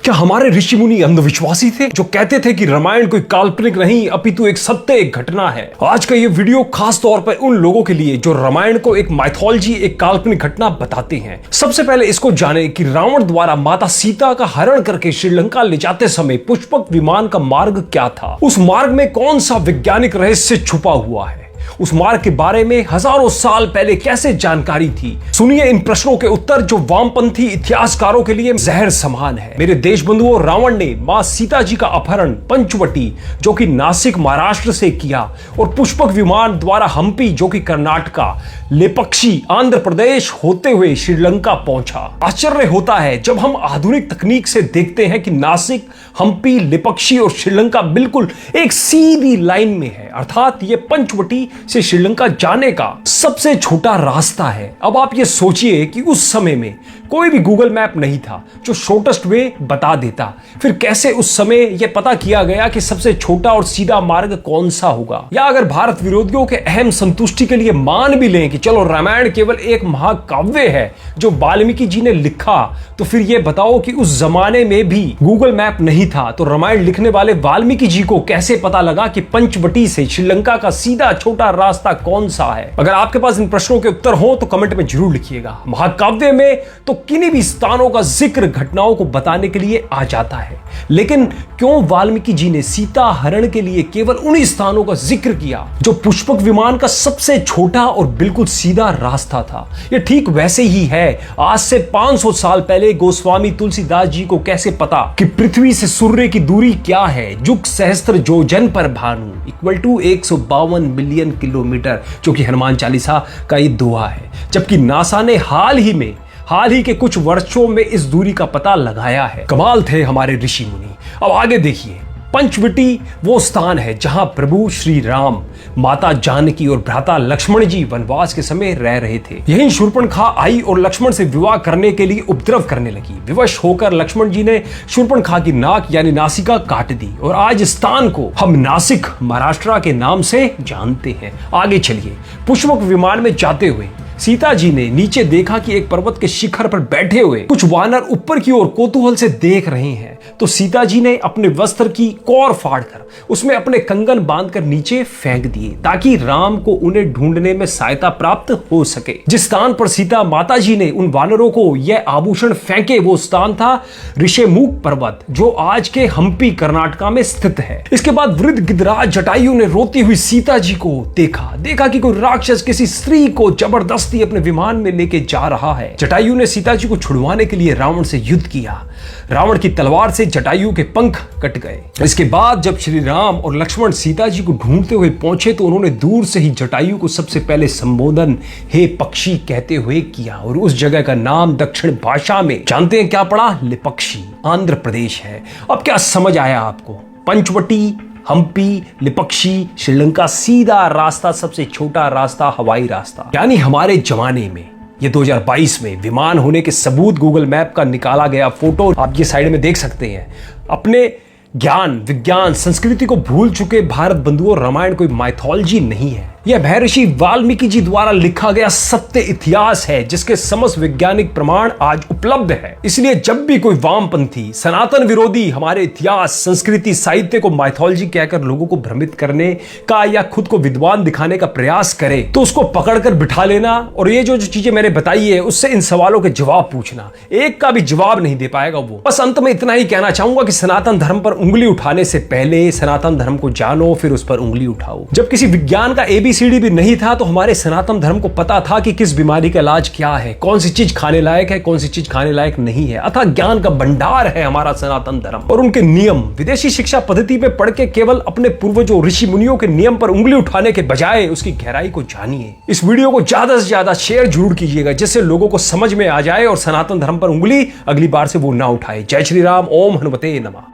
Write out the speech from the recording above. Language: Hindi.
क्या हमारे ऋषि मुनि अंधविश्वासी थे जो कहते थे कि रामायण कोई काल्पनिक नहीं अपितु एक सत्य एक घटना है? आज का ये वीडियो खास तौर पर उन लोगों के लिए जो रामायण को एक माइथोलॉजी एक काल्पनिक घटना बताते हैं। सबसे पहले इसको जाने कि रावण द्वारा माता सीता का हरण करके श्रीलंका ले जाते समय पुष्पक विमान का मार्ग क्या था, उस मार्ग में कौन सा वैज्ञानिक रहस्य छुपा हुआ है, उस मार्ग के बारे में हजारों साल पहले कैसे जानकारी थी। सुनिए इन प्रश्नों के उत्तर जो वामपंथी इतिहासकारों के लिए जहर समान है। मेरे देश बंधुओं, रावण ने मां सीता जी का अपहरण पंचवटी जो कि नासिक महाराष्ट्र से किया और पुष्पक विमान द्वारा हम्पी जो कि कर्नाटका, लेपक्षी आंध्र प्रदेश होते हुए श्रीलंका पहुंचा। आश्चर्य होता है जब हम आधुनिक तकनीक से देखते हैं कि नासिक, हम्पी, लेपक्षी और श्रीलंका बिल्कुल एक सीधी लाइन में है, अर्थात ये पंचवटी से श्रीलंका जाने का सबसे छोटा रास्ता है। अब आप ये सोचिए कि उस समय में कोई भी गूगल मैप नहीं था जो शॉर्टेस्ट वे बता देता, फिर कैसे उस समय यह पता किया गया कि सबसे छोटा और सीधा मार्ग कौन सा होगा? या अगर भारत विरोधियों के अहम संतुष्टि के लिए मान भी लें कि चलो रामायण केवल एक महाकाव्य है जो वाल्मीकि जी ने लिखा, तो फिर यह बताओ कि उस जमाने में भी गूगल मैप नहीं था तो रामायण लिखने वाले वाल्मीकि जी को कैसे पता लगा कि पंचवटी से श्रीलंका का सीधा छोटा रास्ता कौन सा है? अगर आपके पास इन प्रश्नों के उत्तर हो तो कमेंट में जरूर लिखिएगा। महाकाव्य में तो किन्हीं भी स्थानों का जिक्र घटनाओं को बताने के लिए आ जाता है, लेकिन क्यों वाल्मीकि जी ने सीता हरण के लिए केवल उन्हीं स्थानों का जिक्र किया जो पुष्पक विमान का सबसे छोटा और बिल्कुल सीधा रास्ता था? यह ठीक वैसे ही है आज से 500 साल पहले गोस्वामी तुलसीदास जी को कैसे पता कि पृथ्वी से सूर्य की दूरी क्या है, जुग सहस्त्र योजन पर भानु इक्वल टू 152 बिलियन किलोमीटर, जो कि हनुमान चालीसा का ये दोहा है। जबकि नासा ने हाल ही के कुछ वर्षों में इस दूरी का पता लगाया है। कमाल थे हमारे ऋषि मुनि। अब आगे देखिए, पंचवटी वो स्थान है जहां प्रभु श्री राम, माता जानकी और भ्राता लक्ष्मण जी वनवास के समय रह रहे थे। यहीं शूर्पणखा आई और लक्ष्मण से विवाह करने के लिए उपद्रव करने लगी। विवश होकर लक्ष्मण जी ने शूर्पणखा की नाक यानी नासिका काट दी और आज स्थान को हम नासिक महाराष्ट्र के नाम से जानते हैं। आगे चलिए, पुष्पक विमान में जाते हुए सीता जी ने नीचे देखा कि एक पर्वत के शिखर पर बैठे हुए कुछ वानर ऊपर की ओर कौतूहल से देख रहे हैं। तो सीता जी ने अपने वस्त्र की कौर फाड़कर उसमें अपने कंगन बांधकर नीचे फेंक दिए ताकि राम को उन्हें ढूंढने में सहायता प्राप्त हो सके। जिस स्थान पर सीता माता जी ने उन वानरों को यह आभूषण फेंके वो स्थान था ऋषिमुख पर्वत, जो आज के हम्पी कर्नाटका में स्थित है। इसके बाद वृद्ध गिद्धराज जटायु ने रोती हुई सीता जी को देखा कि कोई राक्षस किसी स्त्री को जबरदस्ती अपने विमान में लेके जा रहा है। जटायु ने सीता जी को छुड़वाने के लिए रावण से युद्ध किया। रावण की तलवार से जटायु के पंख कट गए। इसके बाद जब श्री राम और लक्ष्मण सीता जी को ढूंढते हुए पहुंचे तो उन्होंने दूर से ही जटायु को सबसे पहले संबोधन हे पक्षी कहते हुए किया और उस जगह का नाम दक्षिण भाषा में जानते हैं क्या पड़ा? लेपक्षी, आंध्र प्रदेश है। अब क्या समझ आया आपको? पंचवटी, हम्पी, लेपक्षी, श्रीलंका सीधा रास्ता, सबसे छोटा रास्ता हवाई रास्ता। यानी हमारे जमाने में ये 2022 में विमान होने के सबूत गूगल मैप का निकाला गया फोटो आप ये साइड में देख सकते हैं। अपने ज्ञान, विज्ञान, संस्कृति को भूल चुके भारत बंधुओं, रामायण कोई माइथोलॉजी नहीं है। यह महर्षि वाल्मीकि जी द्वारा लिखा गया सत्य इतिहास है जिसके समस्त वैज्ञानिक प्रमाण आज उपलब्ध है। इसलिए जब भी कोई वामपंथी, सनातन विरोधी हमारे इतिहास, संस्कृति, साहित्य को माइथोलॉजी कहकर लोगों को भ्रमित करने का या खुद को विद्वान दिखाने का प्रयास करे तो उसको पकड़कर बिठा लेना और ये जो चीजें मैंने बताई है उससे इन सवालों के जवाब पूछना। एक का भी जवाब नहीं दे पाएगा वो। बस अंत में इतना ही कहना चाहूंगा कि सनातन धर्म पर उंगली उठाने से पहले सनातन धर्म को जानो, फिर उस पर उंगली उठाओ। जब किसी विज्ञान का ABCD भी नहीं था तो हमारे सनातन धर्म को पता था कि किस बीमारी का इलाज क्या है, कौन सी चीज खाने लायक है, कौन सी चीज खाने लायक नहीं है। अतः ज्ञान का भंडार है हमारा सनातन धर्म और उनके नियम। विदेशी शिक्षा पद्धति में पढ़ के केवल अपने पूर्वजों, ऋषि मुनियों के नियम पर उंगली उठाने के बजाय उसकी गहराई को जानिए। इस वीडियो को ज्यादा से ज्यादा शेयर जरूर कीजिएगा जिससे लोगों को समझ में आ जाए और सनातन धर्म पर उंगली अगली बार से वो ना उठाए। जय श्री राम, ओम हनुमते नमः।